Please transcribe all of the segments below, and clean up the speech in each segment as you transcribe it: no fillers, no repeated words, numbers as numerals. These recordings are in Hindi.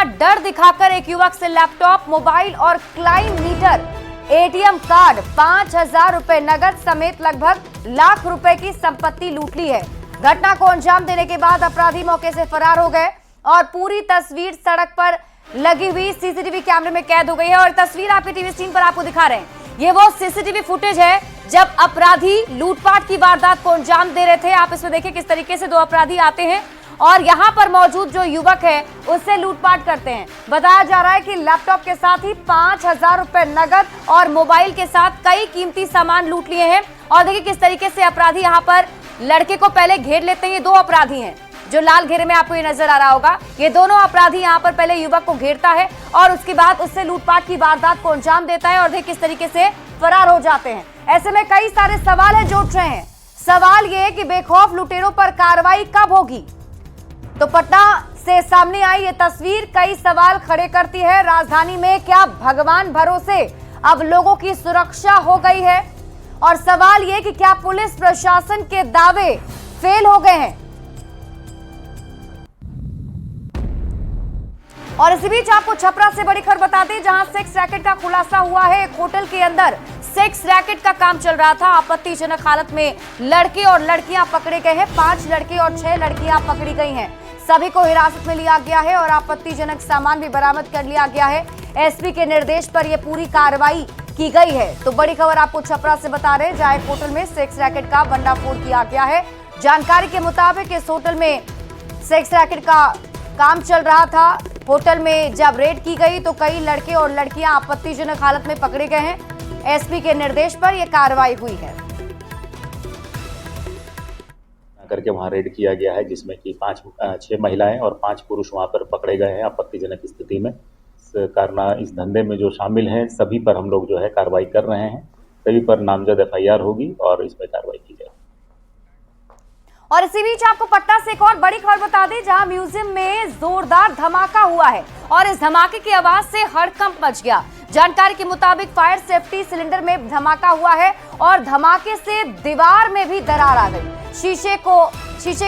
डर दिखाकर एक युवक से लैपटॉप, मोबाइल और क्लाइम मीटर, एटीएम कार्ड, 5,000 रुपए नगद समेत लगभग लाख रुपए की संपत्ति लूट ली है। घटना को अंजाम देने के बाद अपराधी मौके से फरार हो गए और पूरी तस्वीर सड़क पर लगी हुई सीसीटीवी कैमरे में कैद हो गई है। और तस्वीर आपके टीवी स्क्रीन पर आपको दिखा रहे हैं, ये वो सीसीटीवी फुटेज है जब अपराधी लूटपाट की वारदात को अंजाम दे रहे थे। आप इसमें देखिए किस तरीके से दो अपराधी आते हैं और यहाँ पर मौजूद जो युवक है उससे लूटपाट करते हैं। बताया जा रहा है कि लैपटॉप के साथ ही 5,000 रुपए नगद और मोबाइल के साथ कई कीमती सामान लूट लिए हैं। और देखिए किस तरीके से अपराधी यहाँ पर लड़के को पहले घेर लेते हैं। ये दो अपराधी हैं जो लाल घेरे में आपको ये नजर आ रहा होगा। ये दोनों अपराधी यहाँ पर पहले युवक को घेरता है और उसके बाद उससे लूटपाट की वारदात को अंजाम देता है और देखिए किस तरीके से फरार हो जाते हैं। ऐसे में कई सारे सवाल है जो उठ रहे हैं। सवाल ये कि बेखौफ लुटेरों पर कार्रवाई कब होगी? तो पटना से सामने आई ये तस्वीर कई सवाल खड़े करती है। राजधानी में क्या भगवान भरोसे अब लोगों की सुरक्षा हो गई है? और सवाल ये कि क्या पुलिस प्रशासन के दावे फेल हो गए हैं? और इसी बीच आपको छपरा से बड़ी खबर बता दें, जहां सेक्स रैकेट का खुलासा हुआ है। एक होटल के अंदर सेक्स रैकेट का काम चल रहा था। आपत्तिजनक हालत में लड़के और लड़कियां पकड़े गए हैं। 5 लड़के और 6 लड़कियां पकड़ी गई हैं। सभी को हिरासत में लिया गया है और आपत्तिजनक सामान भी बरामद कर लिया गया है। एसपी के निर्देश पर यह पूरी कार्रवाई की गई है। तो बड़ी खबर आपको छपरा से बता रहे हैं, जहां एक होटल में सेक्स रैकेट का भंडाफोड़ किया गया है। जानकारी के मुताबिक इस होटल में सेक्स रैकेट का काम चल रहा था। होटल में जब रेड की गई तो कई लड़के और लड़कियां आपत्तिजनक हालत में पकड़े गए हैं। एसपी के निर्देश पर यह कार्रवाई हुई है। करके वहां रेड किया गया है, जिसमें कि 6 महिलाएं और 5 पुरुष वहां पर पकड़े गए हैं आपत्तिजनक स्थिति में। इस कारण इस धंधे में जो शामिल हैं सभी पर हम लोग जो है कार्रवाई कर रहे हैं। सभी पर नामजद एफआईआर होगी और इसमें कार्रवाई की जाएगी। और इसी बीच आपको पटना से एक और बड़ी खबर बता दें, जहां म्यूजियम में जोरदार धमाका हुआ है और इस धमाके की आवाज से हड़कंप मच गया। जानकारी के मुताबिक फायर सेफ्टी सिलेंडर में धमाका हुआ है और धमाके से दीवार में भी दरार आ गई। शीशे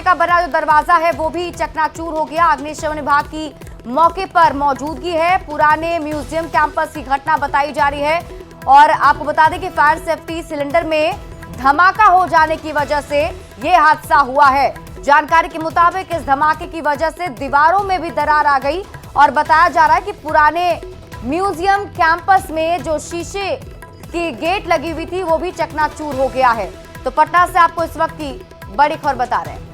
का बना जो दरवाजा है वो भी चकनाचूर हो गया। अग्निशमन विभाग की मौके पर मौजूदगी है। पुराने म्यूजियम कैंपस की घटना बताई जा रही है और आपको बता दें कि फायर सेफ्टी सिलेंडर में धमाका हो जाने की वजह से ये हादसा हुआ है। जानकारी के मुताबिक इस धमाके की वजह से दीवारों में भी दरार आ गई और बताया जा रहा है कि पुराने म्यूजियम कैंपस में जो शीशे की गेट लगी हुई थी वो भी चकनाचूर हो गया है। तो पटना से आपको इस वक्त की बड़ी खबर बता रहे हैं।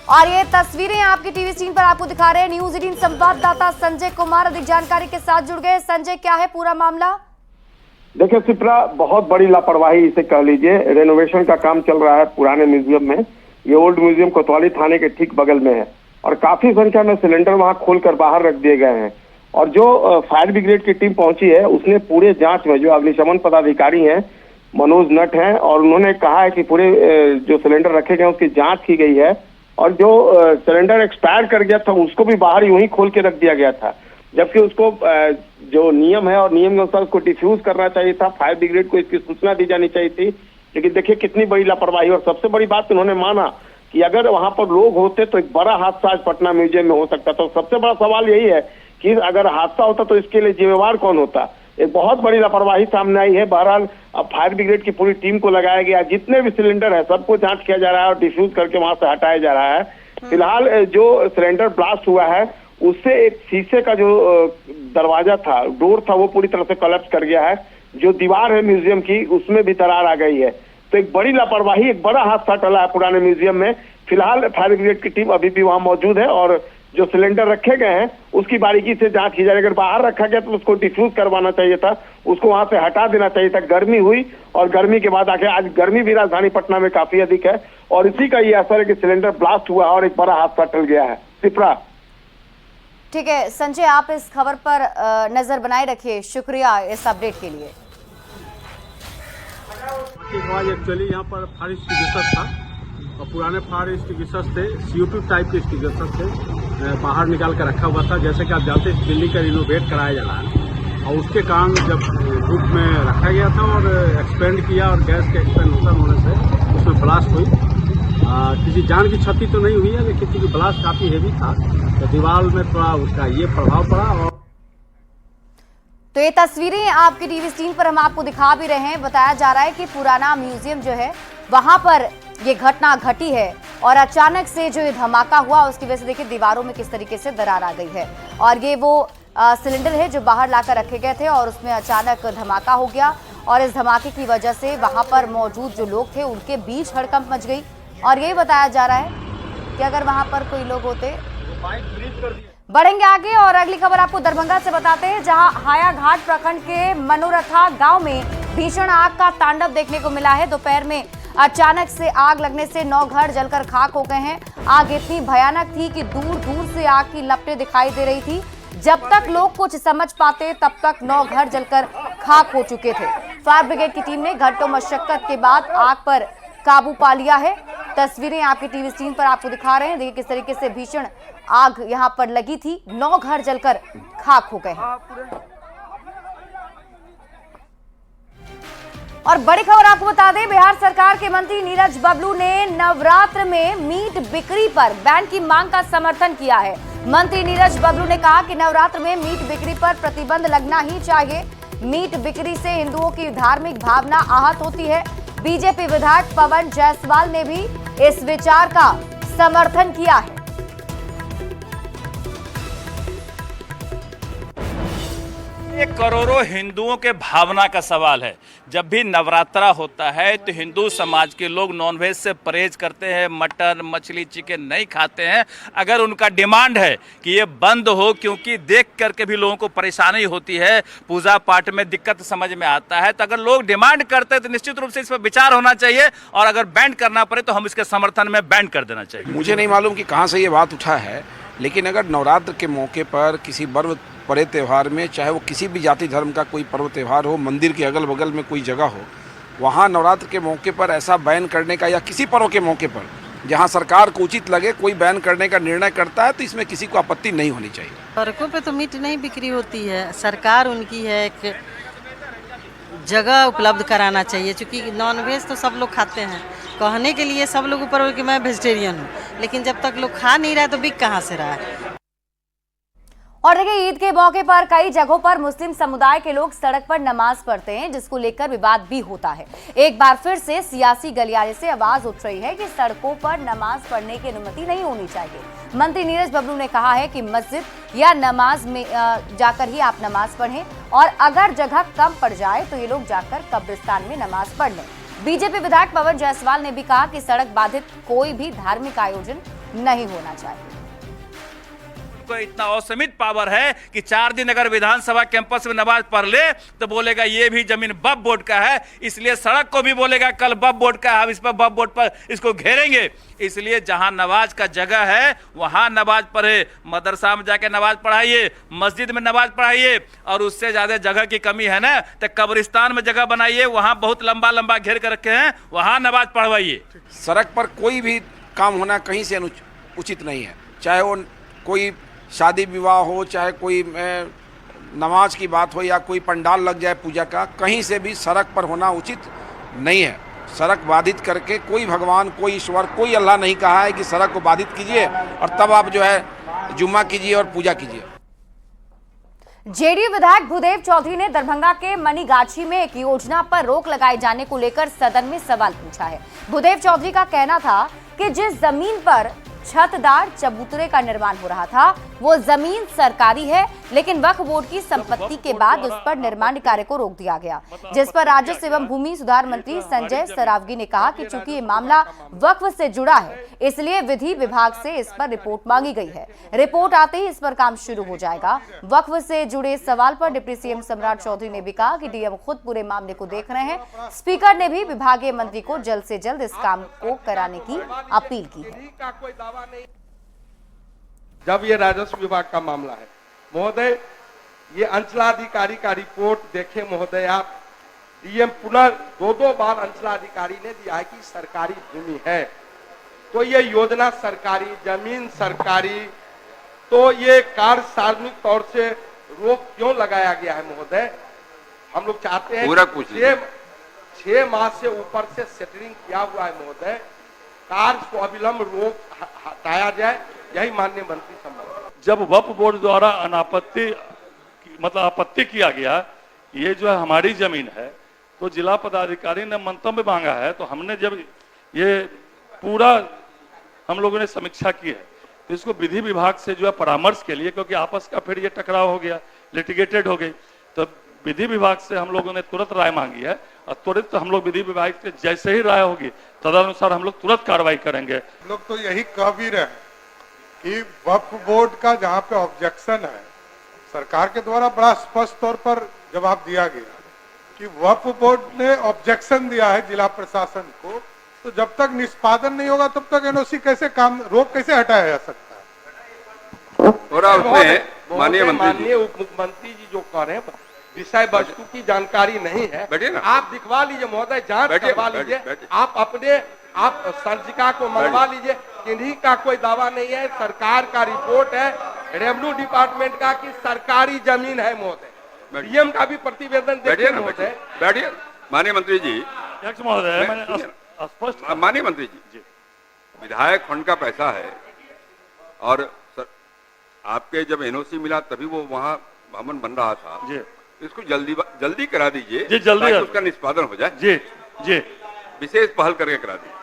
और ये तस्वीरें आपकी टीवी स्क्रीन पर आपको दिखा रहे हैं। न्यूज 18 संवाददाता संजय कुमार अधिक जानकारी के साथ जुड़ गए। संजय, क्या है पूरा मामला? देखिए शिप्रा, बहुत बड़ी लापरवाही इसे कह लीजिए। रेनोवेशन का काम चल रहा है पुराने म्यूजियम में। ये ओल्ड म्यूजियम कोतवाली थाने के ठीक बगल में है और काफी संख्या में सिलेंडर वहां खोलकर बाहर रख दिए गए हैं। और जो फायर ब्रिगेड की टीम पहुंची है उसने पूरे जांच में, जो अग्निशमन पदाधिकारी हैं मनोज नट हैं, और उन्होंने कहा है कि पूरे जो सिलेंडर रखे गए उसकी जांच की गई है और जो सिलेंडर एक्सपायर कर गया था उसको भी बाहर यूं ही खोल के रख दिया गया था, जबकि उसको जो नियम है और नियम के अनुसार उसको डिफ्यूज करना चाहिए था। फायर ब्रिगेड को इसकी सूचना दी जानी चाहिए थी। लेकिन देखिए कितनी बड़ी लापरवाही। और सबसे बड़ी बात उन्होंने माना कि अगर वहां पर लोग होते तो एक बड़ा हादसा आज पटना म्यूजियम में हो सकता था। तो सबसे बड़ा सवाल यही है कि अगर हादसा होता तो इसके लिए जिम्मेवार कौन होता। एक बहुत बड़ी लापरवाही सामने आई है। बहरहाल अब फायर ब्रिगेड की पूरी टीम को लगाया गया, जितने भी सिलेंडर है सबको जांच किया जा रहा है और डिफ्यूज करके वहां से हटाया जा रहा है। फिलहाल जो सिलेंडर ब्लास्ट हुआ है उससे एक शीशे का जो दरवाजा था, डोर था, वो पूरी तरह से कोलैप्स कर गया है। जो दीवार है म्यूजियम की उसमें भी दरार आ गई है। तो एक बड़ी लापरवाही, एक बड़ा हादसा टला है पुराने म्यूजियम में। फिलहाल फायर ब्रिगेड की टीम अभी भी वहां मौजूद है और जो सिलेंडर रखे गए हैं उसकी बारीकी से जांच की जाए। अगर बाहर रखा गया तो उसको डिफ्यूज करवाना चाहिए था, उसको वहां से हटा देना चाहिए था। गर्मी हुई और गर्मी के बाद आके आज गर्मी भी राजधानी पटना में काफी अधिक है और इसी का ये असर है कि सिलेंडर ब्लास्ट हुआ और एक बड़ा हादसा टल गया है। सिप्रा, ठीक है संजय, आप इस खबर पर नजर बनाए रखिए। शुक्रिया इस अपडेट के लिए। एक्चुअली यहाँ पर फायर एक्सटिंग्विशर था और पुराने फायर एक्सटिंग्विशर थे, CO2 टाइप के एक्सटिंग्विशर थे, बाहर निकाल कर रखा हुआ था। जैसे कि आप जानते हैं दिल्ली का रिनोवेट कराया जा रहा है और उसके कारण जब ग्रुप में रखा गया था और एक्सपेंड किया और गैस के एक्सपेंड होने से उसमें ब्लास्ट हुई किसी जान की क्षति तो नहीं हुई है, लेकिन क्योंकि ब्लास्ट काफी हेवी था तो दीवार में थोड़ा उसका ये प्रभाव पड़ा। और तो ये तस्वीरें आपकी टीवी स्क्रीन पर हम आपको दिखा भी रहे हैं। बताया जा रहा है कि पुराना म्यूजियम जो है वहां पर ये घटना घटी है और अचानक से जो ये धमाका हुआ उसकी वजह से देखिए दीवारों में किस तरीके से दरार आ गई है। और ये वो सिलेंडर है जो बाहर लाकर रखे गए थे और उसमें अचानक धमाका हो गया और इस धमाके की वजह से वहां पर मौजूद जो लोग थे उनके बीच हड़कंप मच गई। और यही बताया जा रहा है कि अगर वहां पर कोई लोग होते। बढ़ेंगे आगे और अगली खबर आपको दरभंगा से बताते हैं, जहां हायाघाट प्रखंड के मनोरथा गांव में भीषण आग का तांडव देखने को मिला है। दोपहर में अचानक से आग लगने से 9 घर जलकर खाक हो गए हैं। आग इतनी भयानक थी कि दूर दूर से आग की लपटें दिखाई दे रही थी। जब तक लोग कुछ समझ पाते तब तक 9 घर जलकर खाक हो चुके थे। फायर ब्रिगेड की टीम ने घंटों मशक्कत के बाद आग पर काबू पा लिया है। तस्वीरें आपकी टीवी स्क्रीन पर आपको दिखा रहे हैं। देखिए किस तरीके से भीषण आग यहां पर लगी थी। 9 घर जलकर खाक हो गए हैं। और बड़ी खबर आपको बता दें, बिहार सरकार के मंत्री नीरज बबलू ने नवरात्र में मीट बिक्री पर बैन की मांग का समर्थन किया है। मंत्री नीरज बबलू ने कहा कि नवरात्र में मीट बिक्री पर प्रतिबंध लगना ही चाहिए। मीट बिक्री से हिंदुओं की धार्मिक भावना आहत होती है। बीजेपी विधायक पवन जायसवाल ने भी इस विचार का समर्थन किया है। ये करोड़ों हिंदुओं के भावना का सवाल है। जब भी नवरात्रा होता है तो हिंदू समाज के लोग नॉनवेज से परहेज करते हैं, मटन मछली चिकन नहीं खाते हैं। अगर उनका डिमांड है कि ये बंद हो, क्योंकि देख करके भी लोगों को परेशानी होती है, पूजा पाठ में दिक्कत समझ में आता है, तो अगर लोग डिमांड करते हैं तो निश्चित रूप से इस पर विचार होना चाहिए और अगर बैन करना पड़े तो हम इसके समर्थन में बैन कर देना चाहिए। मुझे नहीं मालूम कि कहाँ से ये बात उठा है, लेकिन अगर नवरात्र के मौके पर किसी बड़े त्यौहार में, चाहे वो किसी भी जाति धर्म का कोई पर्व त्यौहार हो, मंदिर के अगल बगल में कोई जगह हो, वहाँ नवरात्र के मौके पर ऐसा बैन करने का, या किसी पर्व के मौके पर जहाँ सरकार को उचित लगे कोई बैन करने का निर्णय करता है, तो इसमें किसी को आपत्ति नहीं होनी चाहिए। सड़कों पे तो मीट नहीं बिक्री होती है, सरकार उनकी है एक जगह उपलब्ध कराना चाहिए, क्योंकि नॉनवेज तो सब लोग खाते हैं। कहने के लिए सब लोग ऊपर कि मैं वेजिटेरियन हूँ, लेकिन जब तक लोग खा नहीं रहा तो बिक कहाँ से रहा है। और देखिए ईद के मौके पर कई जगहों पर मुस्लिम समुदाय के लोग सड़क पर नमाज पढ़ते हैं, जिसको लेकर विवाद भी होता है। एक बार फिर से सियासी गलियारे से आवाज उठ रही है कि सड़कों पर नमाज पढ़ने की अनुमति नहीं होनी चाहिए। मंत्री नीरज बबलू ने कहा है कि मस्जिद या नमाज में जाकर ही आप नमाज पढ़ें और अगर जगह कम पड़ जाए तो ये लोग जाकर कब्रिस्तान में नमाज पढ़ लें। बीजेपी विधायक पवन जायसवाल ने भी कहा कि सड़क बाधित कोई भी धार्मिक आयोजन नहीं होना चाहिए। को इतना असीमित पावर है कि 4 दिन अगर विधानसभा कैंपस में नमाज पढ़ ले तो बोलेगा ये भी जमीन वक्फ बोर्ड का है, इसलिए सड़क को भी बोलेगा कल वक्फ बोर्ड का है, हम इस पर वक्फ बोर्ड पर इसको घेरेंगे। इसलिए जहां नमाज का जगह है वहां नमाज पढ़े, मदरसा में जाके नमाज पढ़ाइए, मस्जिद में नमाज पढ़ाइए, और उससे ज्यादा जगह की कमी है ना तो कब्रिस्तान में जगह बनाइए, वहां बहुत लंबा लंबा घेर कर रखे हैं, वहां नमाज पढ़वाइए। सड़क पर कोई भी काम होना कहीं से उचित नहीं है, चाहे वो कोई शादी विवाह हो, चाहे कोई नमाज की बात हो, या कोई पंडाल लग जाए पूजा का, कहीं से भी सड़क पर होना उचित नहीं है। सड़क बाधित करके कोई भगवान, कोई ईश्वर, कोई अल्लाह नहीं कहा है कि सड़क को बाधित कीजिए और तब आप जो है जुम्मा कीजिए और पूजा कीजिए। जेडीयू विधायक भूदेव चौधरी ने दरभंगा के मनीगाछी में एक योजना पर रोक लगाए जाने को लेकर सदन में सवाल पूछा है। भूदेव चौधरी का कहना था कि जिस जमीन पर छतदार चबूतरे का निर्माण हो रहा था वो जमीन सरकारी है, लेकिन वक्फ बोर्ड की संपत्ति के बाद उस पर निर्माण कार्य को रोक दिया गया, जिस पर राजस्व एवं भूमि सुधार मंत्री संजय सरावगी ने कहा कि चूंकि ये मामला वक्फ से जुड़ा है इसलिए विधि विभाग से इस पर रिपोर्ट मांगी गई है। रिपोर्ट आते ही इस पर काम शुरू हो जाएगा। वक्फ से जुड़े सवाल पर डिप्टी सीएम सम्राट चौधरी ने भी कहा कि डीएम खुद पूरे मामले को देख रहे हैं। स्पीकर ने भी विभागीय मंत्री को जल्द से जल्द इस काम को कराने की अपील की है। जब ये राजस्व विभाग का मामला है महोदय, ये अंचलाधिकारी का रिपोर्ट देखे महोदय आप, डीएम पुनः 2 बार अंचलाधिकारी ने दिया है कि सरकारी भूमि है, तो ये योजना सरकारी, जमीन सरकारी, तो ये कार्य सार्वजनिक तौर से रोक क्यों लगाया गया है महोदय? हम लोग चाहते हैं 6 माह से ऊपर से सेटलिंग किया हुआ है महोदय, कार्य को अविलंब रोक हटाया जाए, यही माननीय मंत्री सम्मत। जब वक्फ बोर्ड द्वारा अनापत्ति मतलब आपत्ति किया गया, ये जो है हमारी जमीन है, तो जिला पदाधिकारी ने मंतव्य मांगा है, तो हमने जब ये पूरा हम लोगों ने समीक्षा की है, तो इसको विधि विभाग से जो है परामर्श के लिए, क्योंकि आपस का फिर ये टकराव हो गया, लिटिगेटेड हो गई, तो विधि विभाग से हम लोगों ने तुरंत राय मांगी है और तुरंत हम लोग विधि विभाग से जैसे ही राय होगी तदनुसार हम लोग तुरंत कार्रवाई करेंगे। लोग तो यही कह भी रहे हैं कि वक्फ बोर्ड का जहाँ पे ऑब्जेक्शन है, सरकार के द्वारा बड़ा स्पष्ट तौर पर जवाब दिया गया कि वक्फ बोर्ड ने ऑब्जेक्शन दिया है जिला प्रशासन को, तो जब तक निष्पादन नहीं होगा तब तक एनओसी कैसे काम रोक कैसे हटाया जा सकता है। माननीय उप मुख्यमंत्री जी जो कह रहे हैं विषय वस्तु की जानकारी नहीं है, आप दिखवा लीजिए महोदय, जांच करवा लीजिए, आप संचिका को मंगवा लीजिए, किन्हीं का कोई दावा नहीं है, सरकार का रिपोर्ट है रेवेन्यू डिपार्टमेंट का कि सरकारी जमीन है महोदय, डीएम का भी प्रतिवेदन देखिए महोदय। बैठिए माननीय मंत्री जी, माननीय मंत्री जी, विधायक फंड का पैसा है और आपके जब एनओसी मिला तभी वो वहाँ भवन बन रहा था जी, इसको जल्दी करा दीजिए जी, जल्दी उसका निष्पादन हो जाए जी जी, विशेष पहल करके करा दीजिए।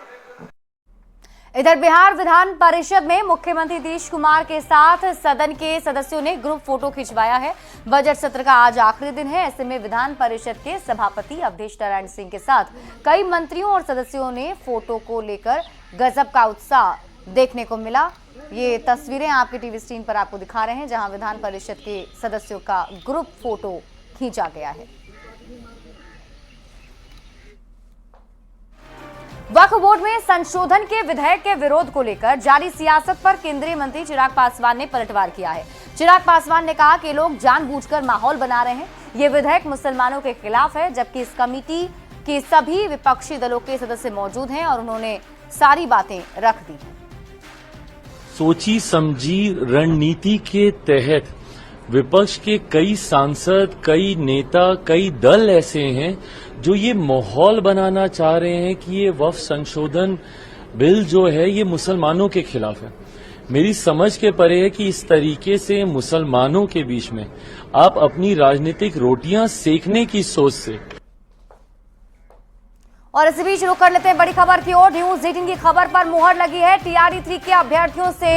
इधर बिहार विधान परिषद में मुख्यमंत्री नीतीश कुमार के साथ सदन के सदस्यों ने ग्रुप फोटो खिंचवाया है। बजट सत्र का आज आखिरी दिन है, ऐसे में विधान परिषद के सभापति अवधेश नारायण सिंह के साथ कई मंत्रियों और सदस्यों ने फोटो को लेकर गजब का उत्साह देखने को मिला। ये तस्वीरें आपके टीवी स्क्रीन पर आपको दिखा रहे हैं, जहां विधान परिषद के सदस्यों का ग्रुप फोटो खींचा गया है। वक्फ बोर्ड में संशोधन के विधेयक के विरोध को लेकर जारी सियासत पर केंद्रीय मंत्री चिराग पासवान ने पलटवार किया है। चिराग पासवान ने कहा कि लोग जानबूझकर माहौल बना रहे हैं, ये विधेयक मुसलमानों के खिलाफ है, जबकि इस कमेटी के सभी विपक्षी दलों के सदस्य मौजूद हैं और उन्होंने सारी बातें रख दी हैं। सोची समझी रणनीति के तहत विपक्ष के कई सांसद, कई नेता, कई दल ऐसे हैं जो ये माहौल बनाना चाह रहे हैं कि ये वक्फ संशोधन बिल जो है ये मुसलमानों के खिलाफ है। मेरी समझ के परे है कि इस तरीके से मुसलमानों के बीच में आप अपनी राजनीतिक रोटियां सेकने की सोच से। और इसी बीच रुक कर लेते हैं बड़ी खबर की ओर। न्यूज 18 की खबर पर मुहर लगी है। टीआरई 3 के अभ्यर्थियों से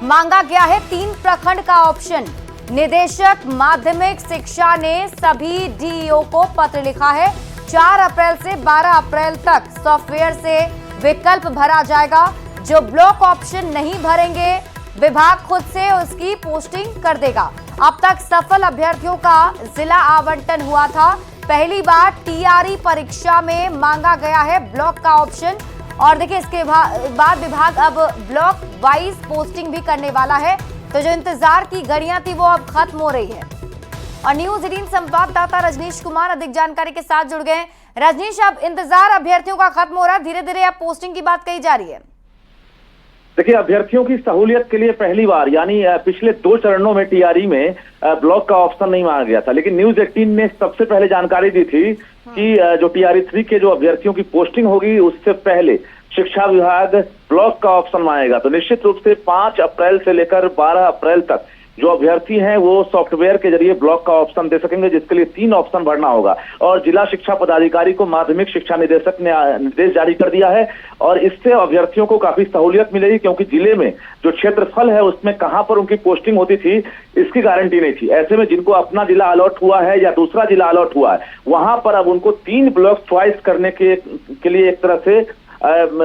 मांगा गया है 3 प्रखंड का ऑप्शन। निदेशक माध्यमिक शिक्षा ने सभी डीईओ को पत्र लिखा है। 4 अप्रैल से 12 अप्रैल तक सॉफ्टवेयर से विकल्प भरा जाएगा। जो ब्लॉक ऑप्शन नहीं भरेंगे, विभाग खुद से उसकी पोस्टिंग कर देगा। अब तक सफल अभ्यर्थियों का जिला आवंटन हुआ था। पहली बार टीआरई परीक्षा में मांगा गया है ब्लॉक का ऑप्शन। और देखिए, इसके बाद विभाग अब ब्लॉक वाइज पोस्टिंग भी करने वाला है। तो जो इंतजार की घड़ियां थी वो अब खत्म हो रही है। और न्यूज 18 संवाददाता रजनीश कुमार अधिक जानकारी के साथ जुड़ गए। रजनीश, अब इंतजार अभ्यर्थियों का खत्म हो रहा है, धीरे धीरे अब पोस्टिंग की बात कही जा रही है। देखिए, अभ्यर्थियों की सहूलियत के लिए पहली बार यानी पिछले 2 चरणों में टीआरई में ब्लॉक का ऑप्शन नहीं मांगा गया था, लेकिन न्यूज 18 ने सबसे पहले जानकारी दी थी कि जो टीआरई 3 के जो अभ्यर्थियों की पोस्टिंग होगी उससे पहले शिक्षा विभाग ब्लॉक का ऑप्शन मांगेगा। तो निश्चित रूप से 5 अप्रैल से लेकर 12 अप्रैल तक जो अभ्यर्थी हैं वो सॉफ्टवेयर के जरिए ब्लॉक का ऑप्शन दे सकेंगे, जिसके लिए 3 ऑप्शन भरना होगा। और जिला शिक्षा पदाधिकारी को माध्यमिक शिक्षा निदेशक ने निर्देश जारी कर दिया है और इससे अभ्यर्थियों को काफी सहूलियत मिलेगी, क्योंकि जिले में जो क्षेत्रफल है उसमें कहां पर उनकी पोस्टिंग होती थी इसकी गारंटी नहीं थी। ऐसे में जिनको अपना जिला अलॉट हुआ है या दूसरा जिला अलॉट हुआ है, वहां पर अब उनको 3 ब्लॉक च्वाइस करने के लिए एक तरह से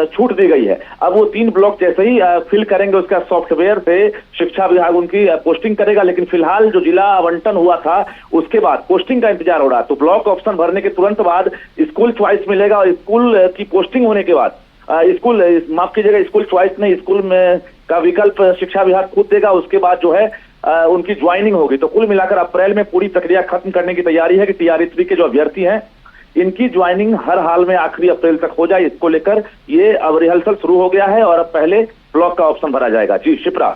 छूट दी गई है। अब वो 3 ब्लॉक जैसे ही फिल करेंगे उसका सॉफ्टवेयर से शिक्षा विभाग उनकी पोस्टिंग करेगा। लेकिन फिलहाल जो जिला आवंटन हुआ था उसके बाद पोस्टिंग का इंतजार हो रहा है। तो ब्लॉक ऑप्शन भरने के तुरंत बाद स्कूल च्वाइस मिलेगा और स्कूल की पोस्टिंग होने के बाद स्कूल च्वाइस नहीं, स्कूल में का विकल्प शिक्षा विभाग खुद देगा। उसके बाद जो है उनकी ज्वाइनिंग होगी। तो कुल मिलाकर अप्रैल में पूरी प्रक्रिया खत्म करने की तैयारी है कि टीआरई 3 के जो अभ्यर्थी हैं इनकी ज्वाइनिंग हर हाल में आखिरी अप्रैल तक हो जाए। इसको लेकर ये अब रिहर्सल शुरू हो गया है और अब पहले ब्लॉक का ऑप्शन भरा जाएगा। जी शिप्रा,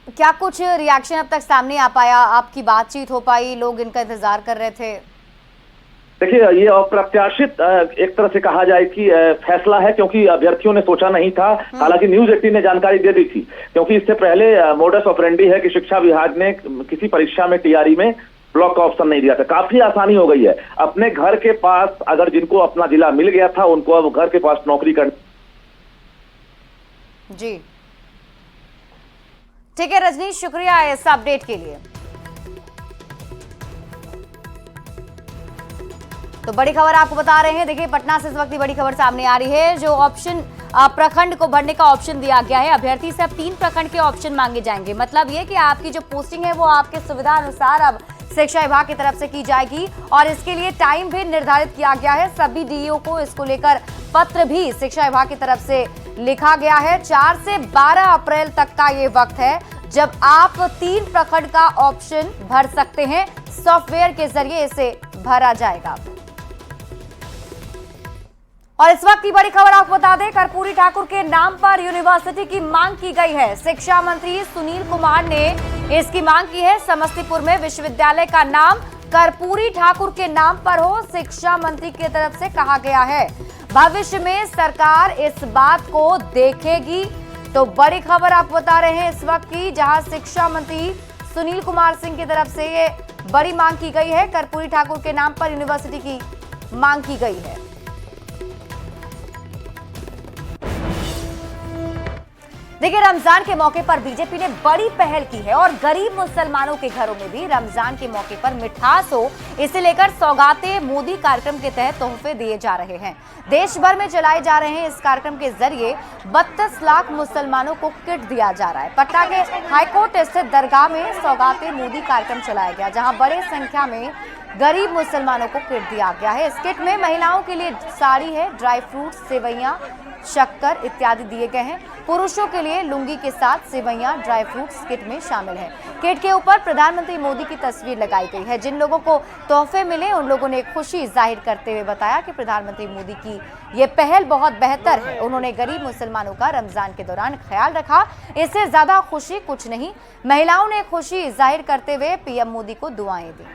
क्या कुछ रिएक्शन अब तक सामने आ पाया? आपकी बातचीत हो पाई? लोग इनका इंतजार कर रहे थे? देखिए, ये अप्रत्याशित एक तरह से कहा जाए कि फैसला है, क्योंकि अभ्यर्थियों ने सोचा नहीं था। हालांकि न्यूज 18 ने जानकारी दे दी थी, क्योंकि इससे पहले मोडस ऑपरेंडी है कि शिक्षा विभाग ने किसी परीक्षा में टीआरई में ब्लॉक का ऑप्शन नहीं दिया था। काफी आसानी हो गई है। अपने घर के पास अगर जिनको अपना जिला मिल गया था, उनको अब घर के पास नौकरी करनी। जी ठीक है रजनीश, शुक्रिया इस अपडेट के लिए। तो बड़ी खबर आपको बता रहे हैं। देखिए, पटना से इस वक्त बड़ी खबर सामने आ रही है। जो ऑप्शन प्रखंड को भरने का ऑप्शन दिया गया है, अभ्यर्थी से अब 3 प्रखंड के ऑप्शन मांगे जाएंगे। मतलब ये कि आपकी जो पोस्टिंग है वो आपके सुविधा अनुसार अब शिक्षा विभाग की तरफ से की जाएगी और इसके लिए टाइम भी निर्धारित किया गया है। सभी डीईओ को इसको लेकर पत्र भी शिक्षा विभाग की तरफ से लिखा गया है। 4 से 12 अप्रैल तक का ये वक्त है जब आप 3 प्रखंड का ऑप्शन भर सकते हैं। सॉफ्टवेयर के जरिए इसे भरा जाएगा। और इस वक्त की बड़ी खबर आपको बता दें, कर्पूरी ठाकुर के नाम पर यूनिवर्सिटी की मांग की गई है। शिक्षा मंत्री सुनील कुमार ने इसकी मांग की है। समस्तीपुर में विश्वविद्यालय का नाम कर्पूरी ठाकुर के नाम पर हो, शिक्षा मंत्री की तरफ से कहा गया है। भविष्य में सरकार इस बात को देखेगी। तो बड़ी खबर आपको बता रहे हैं इस वक्त की, जहां शिक्षा मंत्री सुनील कुमार सिंह की तरफ से ये बड़ी मांग की गई है। कर्पूरी ठाकुर के नाम पर यूनिवर्सिटी की मांग की गई है। देखिए, रमजान के मौके पर बीजेपी ने बड़ी पहल की है और गरीब मुसलमानों के घरों में भी रमजान के मौके पर मिठास हो, इसे लेकर सौगाते मोदी कार्यक्रम के तहत तोहफे दिए जा रहे हैं। देश भर में चलाए जा रहे हैं इस कार्यक्रम के जरिए 32 लाख मुसलमानों को किट दिया जा रहा है। पटना के हाईकोर्ट स्थित दरगाह में सौगाते मोदी कार्यक्रम चलाया गया, जहां बड़ी संख्या में गरीब मुसलमानों को किट दिया गया है। इस किट में महिलाओं के लिए साड़ी है, ड्राई फ्रूट, सेवइयां, शक्कर इत्यादि दिए गए हैं। पुरुषों के लिए लुंगी के साथ सेवइयां, ड्राई फ्रूट्स किट में शामिल है। किट के ऊपर प्रधानमंत्री मोदी की तस्वीर लगाई गई है। जिन लोगों को तोहफे मिले उन लोगों ने खुशी जाहिर करते हुए बताया कि प्रधानमंत्री मोदी की ये पहल बहुत बेहतर है। उन्होंने गरीब मुसलमानों का रमजान के दौरान ख्याल रखा, इससे ज्यादा खुशी कुछ नहीं। महिलाओं ने खुशी जाहिर करते हुए पीएम मोदी को दुआएं दी।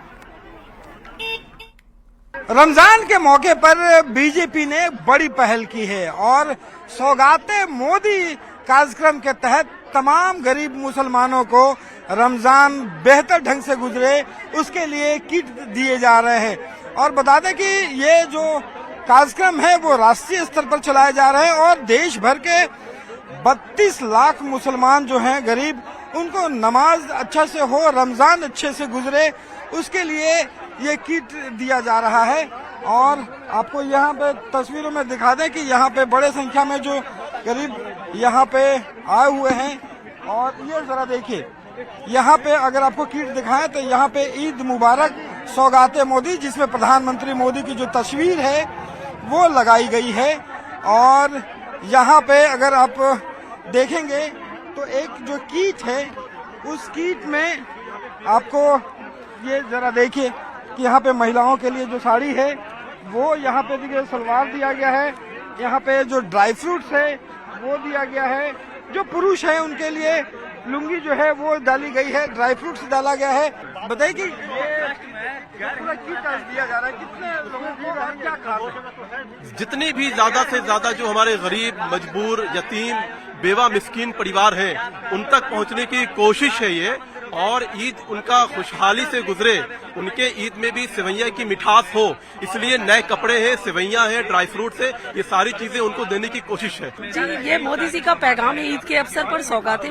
रमजान के मौके पर बीजेपी ने बड़ी पहल की है और सौगाते मोदी कार्यक्रम के तहत तमाम गरीब मुसलमानों को रमजान बेहतर ढंग से गुजरे उसके लिए किट दिए जा रहे हैं। और बता दें कि ये जो कार्यक्रम है वो राष्ट्रीय स्तर पर चलाए जा रहे हैं और देश भर के 32 लाख मुसलमान जो हैं गरीब, उनको नमाज अच्छा से हो, रमजान अच्छे से गुजरे, उसके लिए ये किट दिया जा रहा है। और आपको यहाँ पे तस्वीरों में दिखा दें कि यहाँ पे बड़े संख्या में जो गरीब यहाँ पे आए हुए हैं। और ये जरा देखिए, यहाँ पे अगर आपको किट दिखाएं तो यहाँ पे ईद मुबारक सौगाते मोदी, जिसमें प्रधानमंत्री मोदी की जो तस्वीर है वो लगाई गई है। और यहाँ पे अगर आप देखेंगे तो एक जो किट है उस किट में आपको ये जरा देखिए कि यहाँ पे महिलाओं के लिए जो साड़ी है वो यहाँ पे देखिए सलवार दिया गया है। यहाँ पे जो ड्राई फ्रूट्स है वो दिया गया है। जो पुरुष है उनके लिए लुंगी जो है वो डाली गई है, ड्राई फ्रूट्स डाला गया है। बताइए कि ये पूरा किट दिया जा रहा है, कितने लोगों को और क्या खास? जितनी भी ज्यादा से ज्यादा जो हमारे गरीब, मजबूर, यतीम, बेवा, मिस्कीन परिवार हैं उन तक पहुंचने की कोशिश है ये। और ईद उनका खुशहाली से गुजरे, उनके ईद में भी सेवइयां की मिठास हो, इसलिए नए कपड़े हैं, सेवइयां हैं, ड्राई फ्रूट्स है, ये सारी चीजें उनको देने की कोशिश है। जी, ये मोदी जी का पैगाम है ईद के अवसर पर। सौगाते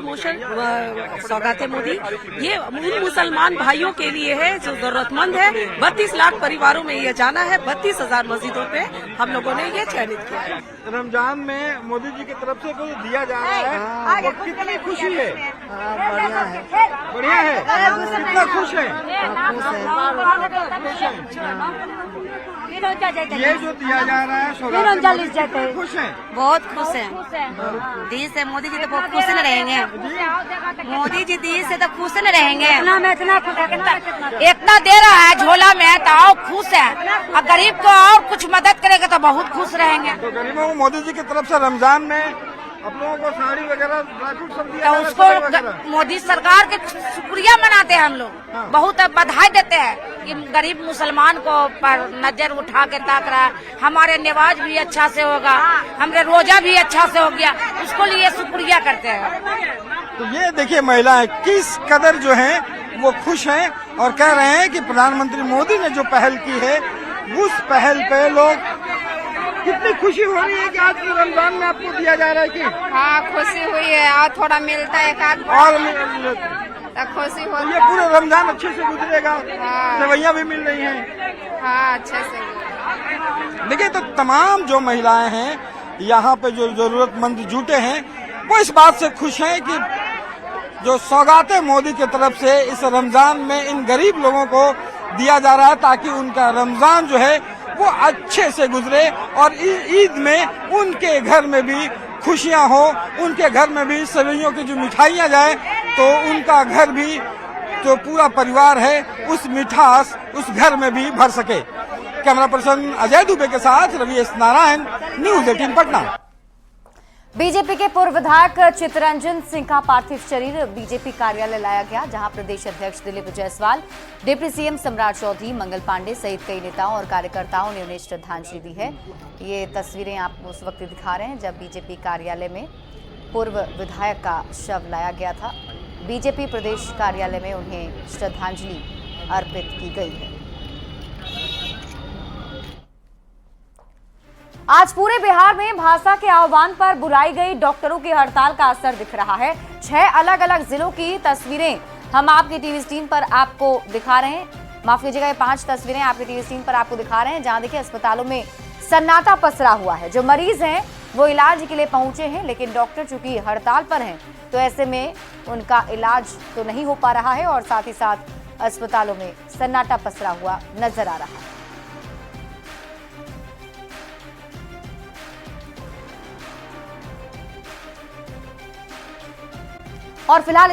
मोदी ये उन मुसलमान भाइयों के लिए है जो जरूरतमंद है। 32 लाख परिवारों में ये जाना है। 32,000 मस्जिदों पे हम लोगों ने ये चयनित किया है। रमजान में मोदी जी की तरफ से कुछ दिया जा रहा है, वो कितनी खुशी है? बढ़िया है, बढ़िया है, कितना खुश है? ये जो दिया जा रहा है खुश है, बहुत खुश है। दी से मोदी जी तो बहुत खुश न रहेंगे, मोदी जी दी से तो खुश न रहेंगे। इतना दे रहा है झोला में तो और खुश है, और गरीब को और कुछ मदद करेगा तो बहुत खुश रहेंगे। तो गरीबों को मोदी जी की तरफ से रमजान में आप लोगों को साड़ी वगैरह ड्राई फ्रूट सब दिया तो जा रहा है, उसको सब्जी वगैरह? मोदी सरकार के शुक्रिया मनाते हैं हम लोग, बहुत बधाई देते हैं कि गरीब मुसलमान को पर नजर उठा के ताक रहा है। हमारे नमाज भी अच्छा से होगा, हमारे रोजा भी अच्छा से हो गया, उसको लिए शुक्रिया करते हैं। तो ये देखिए महिलाएं किस कदर जो हैं वो खुश हैं और कह रहे हैं कि प्रधानमंत्री मोदी ने जो पहल की है उस पहल पे लोग कितनी खुशी हो रही है कि आज रमजान में आपको दिया जा रहा है कि हाँ खुशी हुई है और थोड़ा मिलता है एक आध और तो खुशी तो होती ये पूरे रमजान अच्छे से गुजरेगा, हाँ। सेवैयां भी मिल रही हैं। हाँ अच्छे से। देखिए तो तमाम जो महिलाएं हैं यहाँ पे जो जरूरतमंद जुटे हैं वो इस बात से खुश हैं कि जो सौगातें मोदी की तरफ से इस रमजान में इन गरीब लोगों को दिया जा रहा है ताकि उनका रमजान जो है वो अच्छे से गुजरे और ईद में उनके घर में भी खुशियां हो, उनके घर में भी सेवैयों की जो मिठाइयां जाए तो उनका घर भी जो पूरा परिवार है उस मिठास उस घर में भी भर सके। कैमरा पर्सन अजय दुबे के साथ Ravi S Narayan, News 18 Patna. BJP के पूर्व विधायक चित्तरंजन सिंह का पार्थिव शरीर बीजेपी कार्यालय लाया गया, जहां प्रदेश अध्यक्ष दिलीप जायसवाल, डिप्टी सीएम सम्राट चौधरी, मंगल पांडे सहित कई नेताओं और कार्यकर्ताओं ने उन्हें श्रद्धांजलि दी है। ये तस्वीरें आपको उस वक्त दिखा रहे हैं जब बीजेपी कार्यालय में पूर्व विधायक का शव लाया गया था। बीजेपी प्रदेश कार्यालय में उन्हें श्रद्धांजलि अर्पित की गई है। आज पूरे बिहार में भाजपा के आह्वान पर बुलाई गई डॉक्टरों की हड़ताल का असर दिख रहा है। 6 अलग-अलग जिलों की तस्वीरें हम आपकी टीवी स्क्रीन पर आपको दिखा रहे हैं। माफ कीजिएगा, ये 5 तस्वीरें आपकी टीवी स्क्रीन पर आपको दिखा रहे हैं जहां देखिए अस्पतालों में सन्नाटा पसरा हुआ है। जो मरीज हैं वो इलाज के लिए पहुंचे हैं, लेकिन डॉक्टर चूंकि हड़ताल पर हैं तो ऐसे में उनका इलाज तो नहीं हो पा रहा है और साथ ही साथ अस्पतालों में सन्नाटा पसरा हुआ नजर आ रहा है। और फिलहाल